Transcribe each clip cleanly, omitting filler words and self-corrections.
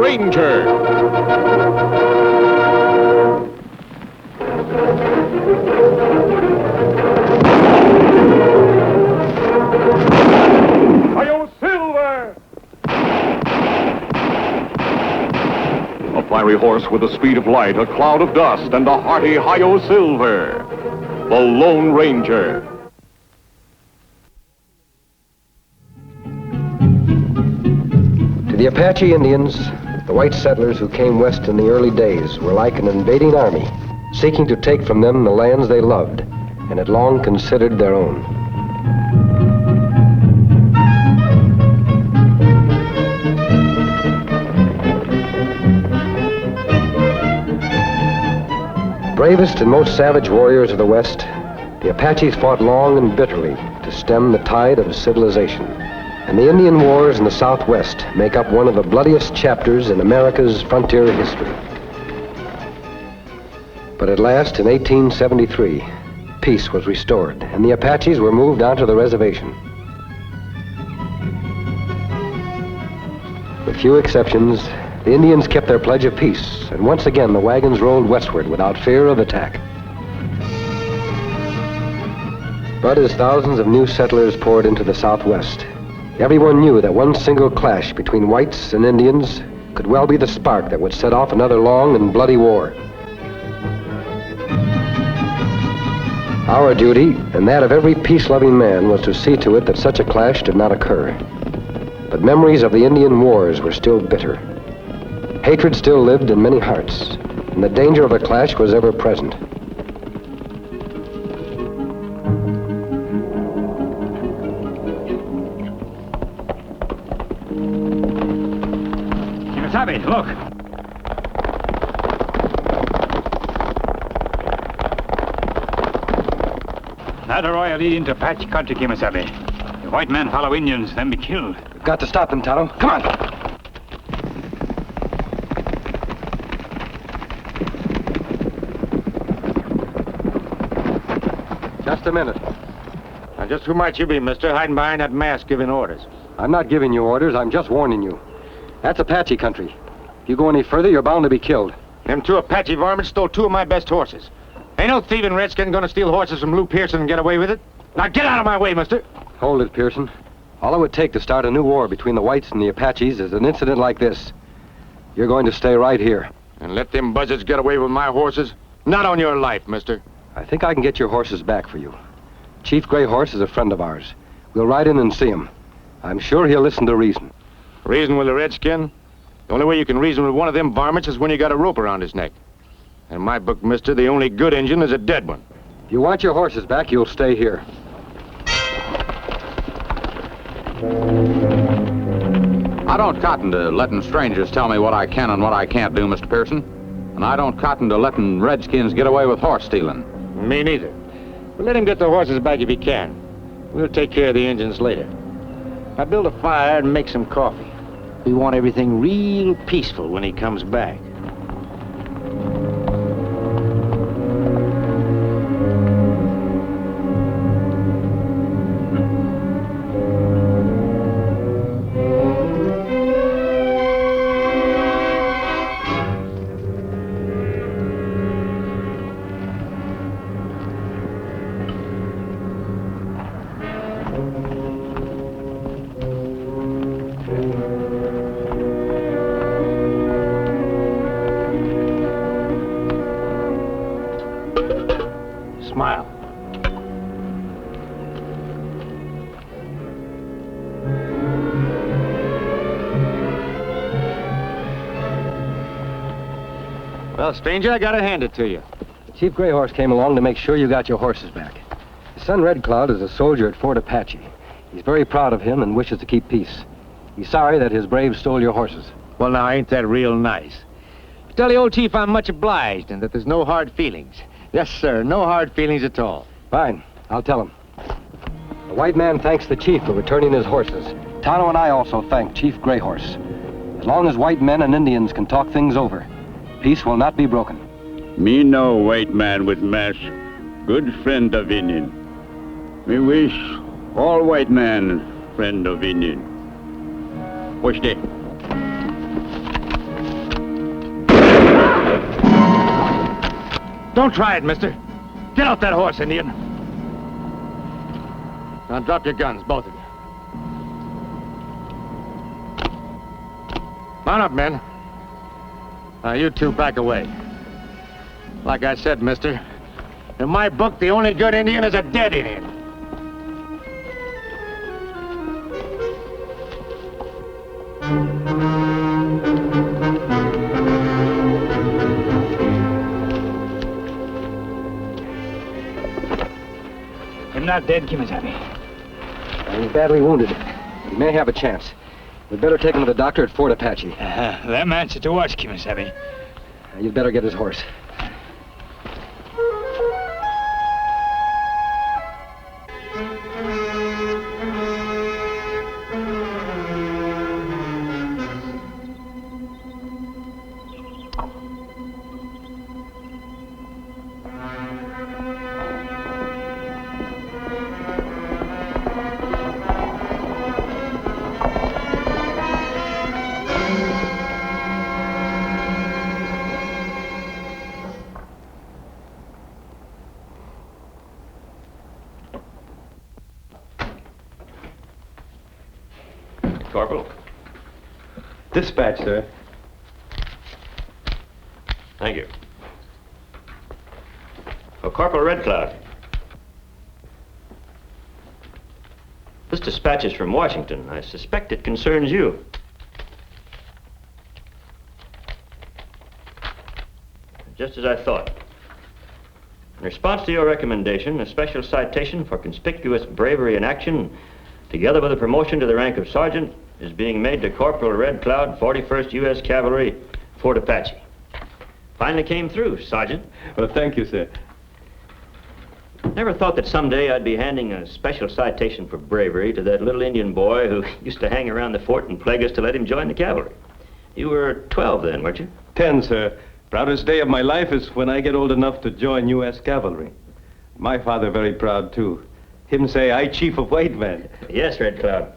Ranger. A fiery horse with the speed of light, a cloud of dust, and a hearty Hi-Yo Silver, the Lone Ranger. To the Apache Indians, the white settlers who came west in the early days were like an invading army, seeking to take from them the lands they loved and had long considered their own. Bravest and most savage warriors of the West, the Apaches fought long and bitterly to stem the tide of civilization. And the Indian Wars in the Southwest make up one of the bloodiest chapters in America's frontier history. But at last, in 1873, peace was restored, and the Apaches were moved onto the reservation. With few exceptions, the Indians kept their pledge of peace, and once again the wagons rolled westward without fear of attack. But as thousands of new settlers poured into the Southwest, everyone knew that one single clash between whites and Indians could well be the spark that would set off another long and bloody war. Our duty, and that of every peace-loving man, was to see to it that such a clash did not occur. But memories of the Indian Wars were still bitter. Hatred still lived in many hearts, and the danger of a clash was ever present. Kimasabi, look. That arroyo lead into Apache country, Kimasabi. The white men follow Indians, then be killed. We've got to stop them, Tonto. Come on! Just a minute. Now, just who might you be, mister, hiding behind that mask giving orders? I'm not giving you orders, I'm just warning you. That's Apache country. If you go any further, you're bound to be killed. Them two Apache varmints stole two of my best horses. Ain't no thieving redskin gonna steal horses from Lou Pearson and get away with it. Now get out of my way, mister. Hold it, Pearson. All it would take to start a new war between the whites and the Apaches is an incident like this. You're going to stay right here. And let them buzzards get away with my horses? Not on your life, mister. I think I can get your horses back for you. Chief Gray Horse is a friend of ours. We'll ride in and see him. I'm sure he'll listen to reason. Reason with a redskin? The only way you can reason with one of them varmints is when you got a rope around his neck. In my book, mister, the only good Injun is a dead one. If you want your horses back, you'll stay here. I don't cotton to letting strangers tell me what I can and what I can't do, Mr. Pearson. And I don't cotton to letting redskins get away with horse stealing. Me neither. But let him get the horses back if he can. We'll take care of the Injuns later. Now build a fire and make some coffee. We want everything real peaceful when he comes back. Smile. Well, stranger, I gotta hand it to you. Chief Gray Horse came along to make sure you got your horses back. His son Red Cloud is a soldier at Fort Apache. He's very proud of him and wishes to keep peace. He's sorry that his braves stole your horses. Well, now, ain't that real nice? Tell the old chief I'm much obliged and that there's no hard feelings. Yes, sir, no hard feelings at all. Fine, I'll tell him. The white man thanks the chief for returning his horses. Tonto and I also thank Chief Gray Horse. As long as white men and Indians can talk things over, peace will not be broken. Me know white man with mask, good friend of Indian. Me wish all white man friend of Indian. Push day. Don't try it, mister. Get off that horse, Indian. Now drop your guns, both of you. Mount up, men. Now you two back away. Like I said, mister, in my book, the only good Indian is a dead Indian. I'm not dead, Kimasabi. He's badly wounded. He may have a chance. We'd better take him to the doctor at Fort Apache. Them answer to us, Kimasabi. You'd better get his horse. Corporal. Dispatch, sir. Thank you. For Corporal Red Cloud. This dispatch is from Washington. I suspect it concerns you. Just as I thought. In response to your recommendation, a special citation for conspicuous bravery in action, together with a promotion to the rank of sergeant, is being made to Corporal Red Cloud, 41st U.S. Cavalry, Fort Apache. Finally came through, Sergeant. Well, thank you, sir. Never thought that someday I'd be handing a special citation for bravery to that little Indian boy who used to hang around the fort and plague us to let him join the cavalry. You were 12 then, weren't you? 10, sir. Proudest day of my life is when I get old enough to join U.S. Cavalry. My father very proud, too. Him say, I chief of white man. Yes, Red Cloud.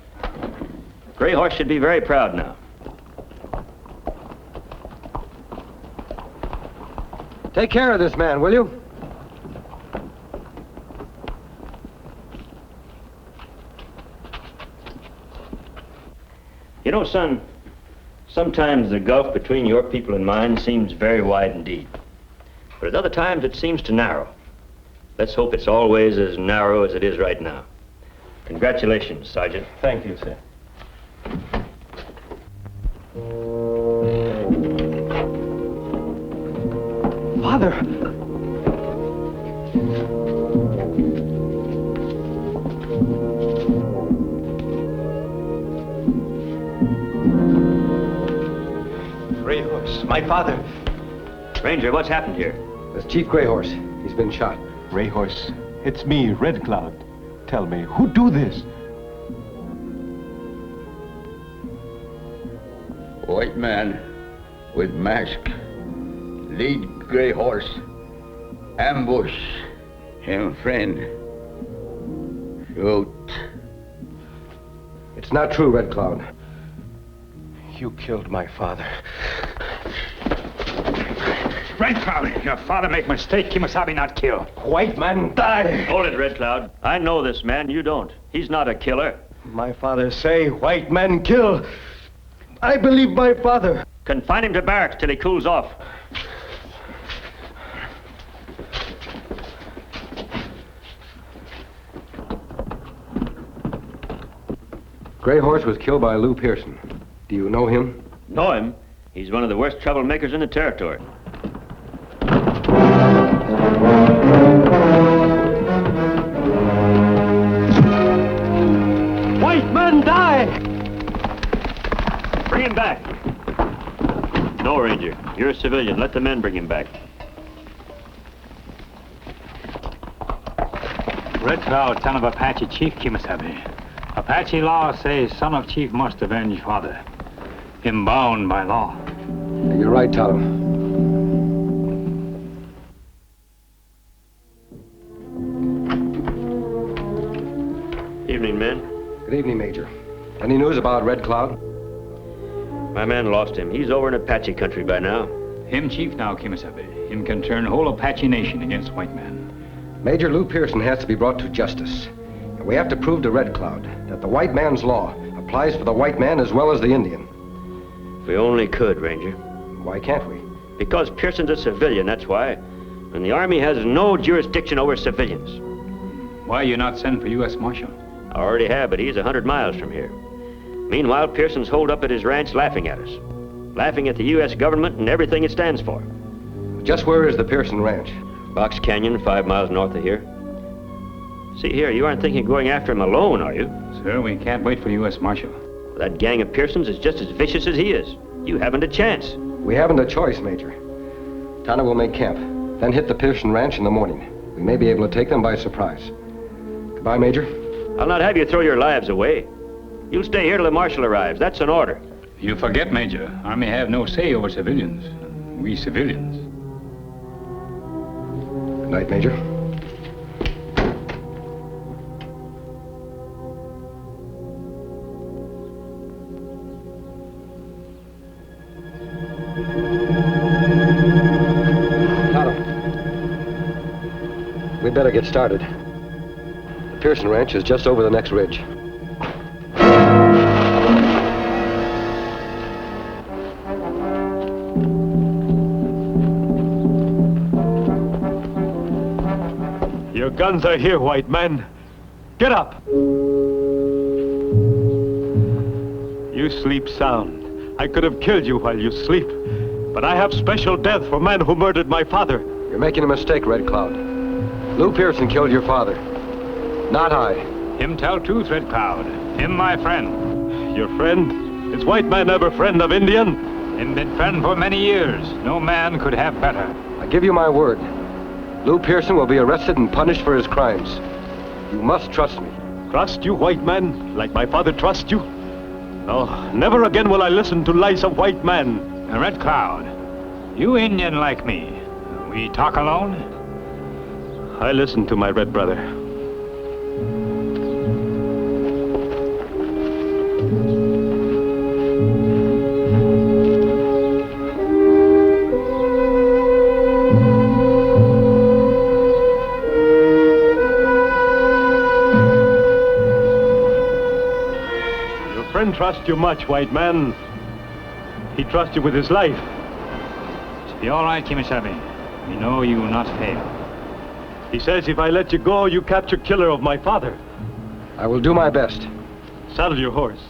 Gray Horse should be very proud now. Take care of this man, will you? You know, son, sometimes the gulf between your people and mine seems very wide indeed. But at other times it seems to narrow. Let's hope it's always as narrow as it is right now. Congratulations, Sergeant. Thank you, sir. Father! Gray Horse, my father. Ranger, what's happened here? That's Chief Gray Horse. He's been shot. Gray Horse, it's me, Red Cloud. Tell me, who do this? White man with mask. Lead Gray Horse. Ambush him, friend. Shoot. It's not true, Red Cloud. You killed my father. Red Cloud, your father make mistake, Kimasabi not kill. White man die. Hold it, Red Cloud. I know this man, you don't. He's not a killer. My father say white man kill. I believe my father. Confine him to barracks till he cools off. Gray Horse was killed by Lou Pearson. Do you know him? Know him? He's one of the worst troublemakers in the territory. White man die! Bring him back. No, Ranger. You're a civilian. Let the men bring him back. Red Cloud, son of Apache Chief Kimasabi. Apache law says son of chief must avenge father. Him bound by law. You're right, Tonto. Evening, men. Good evening, Major. Any news about Red Cloud? My man lost him. He's over in Apache country by now. Him chief now, Kimasabi. Him can turn whole Apache nation against white man. Major Lou Pearson has to be brought to justice. And we have to prove to Red Cloud that the white man's law applies for the white man as well as the Indian. If we only could, Ranger. Why can't we? Because Pearson's a civilian, that's why. And the Army has no jurisdiction over civilians. Why you not send for U.S. Marshal? I already have, but he's 100 miles from here. Meanwhile, Pearson's holed up at his ranch laughing at us. Laughing at the U.S. government and everything it stands for. Just where is the Pearson Ranch? Box Canyon, 5 miles north of here. See here, you aren't thinking of going after him alone, are you? Sir, we can't wait for the U.S. Marshal. That gang of Pearsons is just as vicious as he is. You haven't a chance. We haven't a choice, Major. Tonto will make camp, then hit the Pearson Ranch in the morning. We may be able to take them by surprise. Goodbye, Major. I'll not have you throw your lives away. You'll stay here till the Marshal arrives. That's an order. You forget, Major. Army have no say over civilians. We civilians. Good night, Major. Tonto. We better get started. The Pearson Ranch is just over the next ridge. Your guns are here, white man. Get up! You sleep sound. I could have killed you while you sleep. But I have special death for man who murdered my father. You're making a mistake, Red Cloud. Lou Pearson killed your father. Not I. Him tell truth, Red Cloud. Him my friend. Your friend? Is white man ever friend of Indian? Him been friend for many years. No man could have better. I give you my word. Lou Pearson will be arrested and punished for his crimes. You must trust me. Trust you, white man, like my father trusts you? No, never again will I listen to lies of white man. Red Cloud, you Indian like me. We talk alone? I listen to my red brother. Friend trusts you much, white man. He trusts you with his life. Be all right, Kimasabi. We know you will not fail. He says if I let you go, you capture killer of my father. I will do my best. Saddle your horse.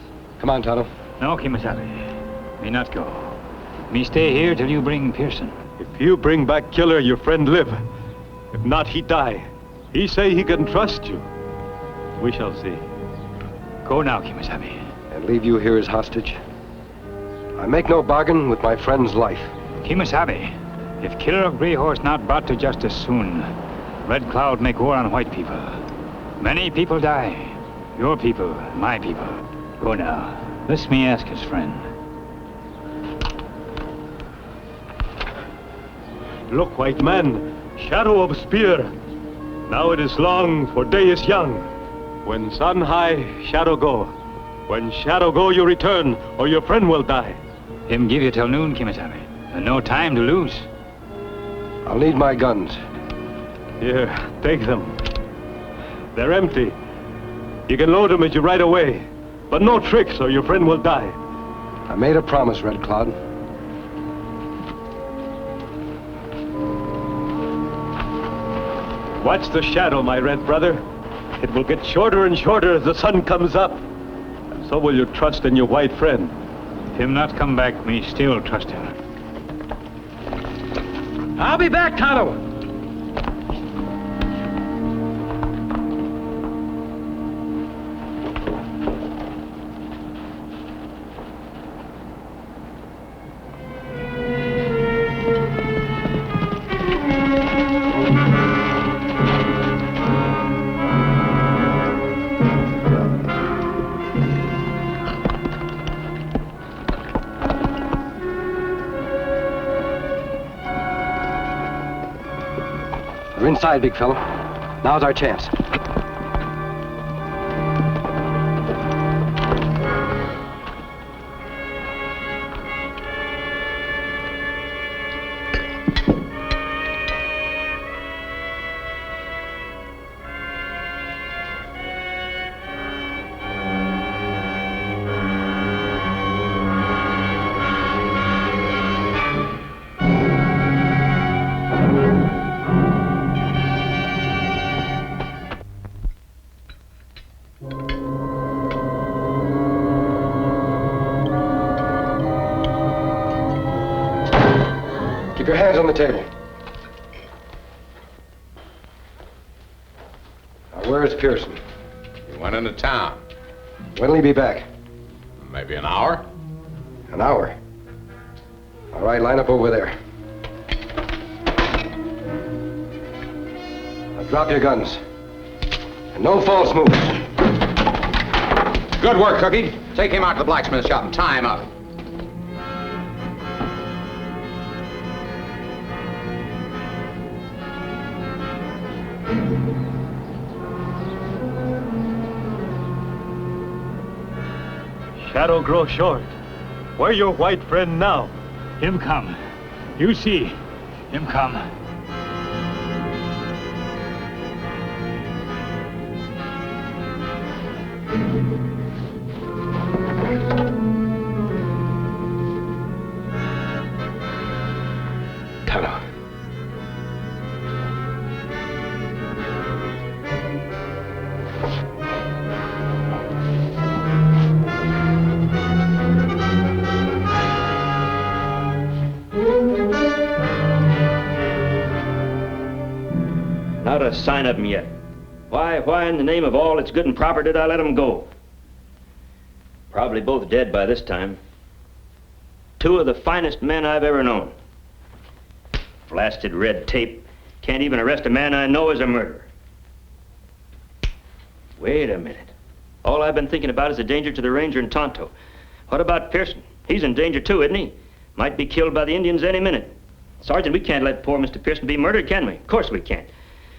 Come on, Tonto. No, Kimasabi. Me not go. Me stay here till you bring Pearson. If you bring back killer, your friend live. If not, he die. He say he can trust you. We shall see. Go now, Kimasabi. And leave you here as hostage? I make no bargain with my friend's life. Kimasabi, if killer of Grey Horse not brought to justice soon, Red Cloud make war on white people. Many people die. Your people, my people. Go now. Let me ask his friend. Look, white man, shadow of spear. Now it is long, for day is young. When sun high, shadow go. When shadow go, you return, or your friend will die. Him give you till noon, Kimasabi, and no time to lose. I'll need my guns. Here, take them. They're empty. You can load them as you ride away. But no tricks, or your friend will die. I made a promise, Red Cloud. Watch the shadow, my red brother. It will get shorter and shorter as the sun comes up. And so will you trust in your white friend. If him not come back, me still trust him. I'll be back, Tonto. We're inside, big fellow. Now's our chance. Keep your hands on the table. Now, where's Pearson? He went into town. When'll he be back? Maybe an hour. An hour. All right, line up over there. Now drop your guns. And no false moves. Good work, Cookie. Take him out to the blacksmith shop and tie him up. Shadow grow short. Where your white friend now? Him come. You see. Him come. Tonto. Not a sign of him yet. Why in the name of all that's good and proper did I let him go? Probably both dead by this time. Two of the finest men I've ever known. Blasted red tape. Can't even arrest a man I know as a murderer. Wait a minute. All I've been thinking about is the danger to the ranger and Tonto. What about Pearson? He's in danger too, isn't he? Might be killed by the Indians any minute. Sergeant, we can't let poor Mr. Pearson be murdered, can we? Of course we can't.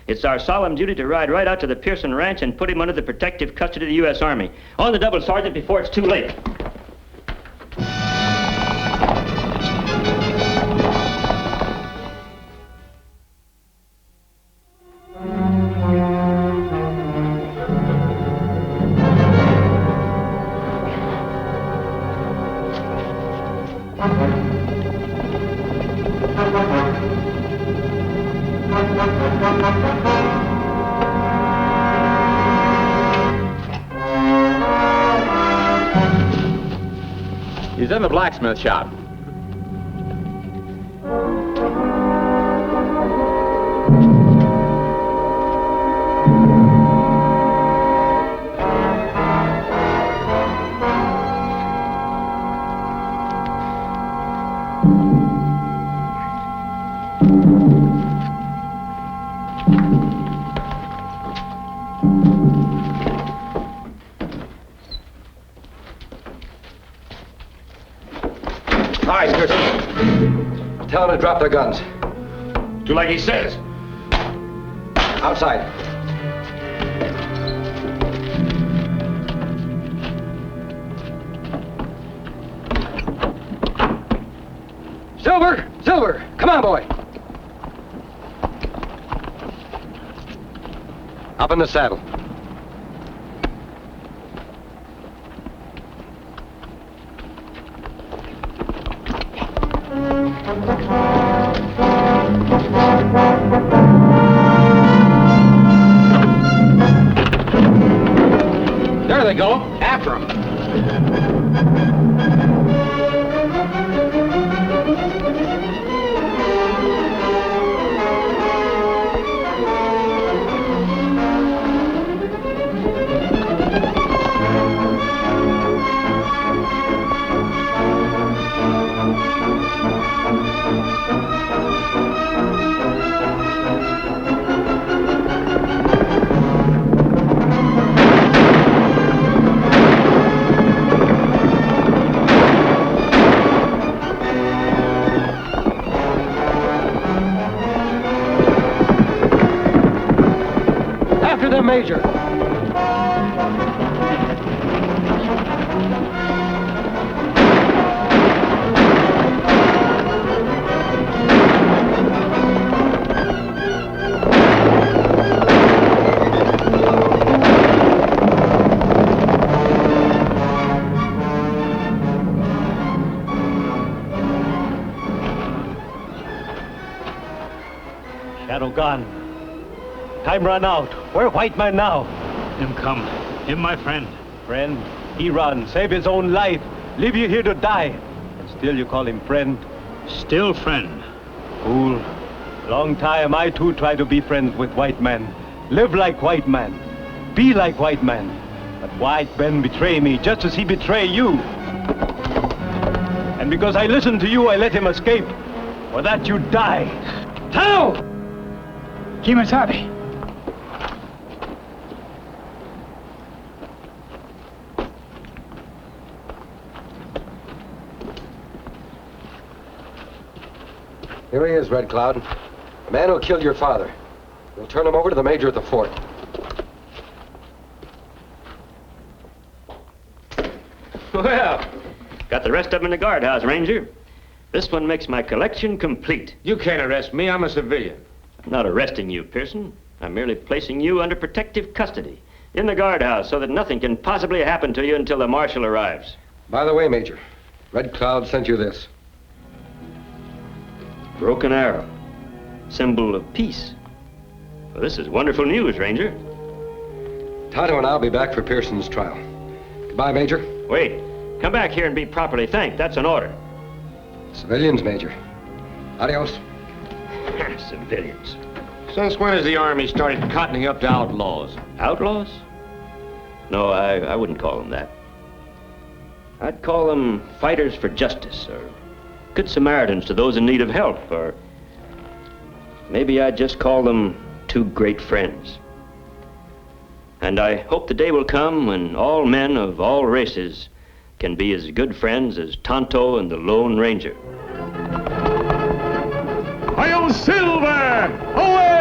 It's our solemn duty to ride right out to the Pearson Ranch and put him under the protective custody of the U.S. Army. On the double, Sergeant, before it's too late. He's in the blacksmith shop. All right, Pearson. Tell them to drop their guns. Do like he says. Outside. Silver! Silver! Come on, boy! Up in the saddle. There they go. After him. After them, Major. Shadow gone. Time run out. Where white man now? Him come. Him my friend. Friend, he run, save his own life, leave you here to die. And still you call him friend? Still friend. Fool. Long time I too try to be friends with white man. Live like white man. Be like white man. But white men betray me just as he betray you. And because I listened to you, I let him escape. For that you die. Tonto! Kimasabi. Here he is, Red Cloud. The man who killed your father. We'll turn him over to the major at the fort. Well, got the rest of them in the guardhouse, Ranger. This one makes my collection complete. You can't arrest me. I'm a civilian. I'm not arresting you, Pearson. I'm merely placing you under protective custody in the guardhouse so that nothing can possibly happen to you until the marshal arrives. By the way, Major, Red Cloud sent you this. Broken arrow. Symbol of peace. Well, this is wonderful news, Ranger. Tonto and I'll be back for Pearson's trial. Goodbye, Major. Wait. Come back here and be properly thanked. That's an order. Civilians, Major. Adios. Civilians. Since when has the Army started cottoning up to outlaws? Outlaws? No, I wouldn't call them that. I'd call them fighters for justice, or good Samaritans to those in need of help, or maybe I'd just call them two great friends. And I hope the day will come when all men of all races can be as good friends as Tonto and the Lone Ranger. Hail Silver! Away!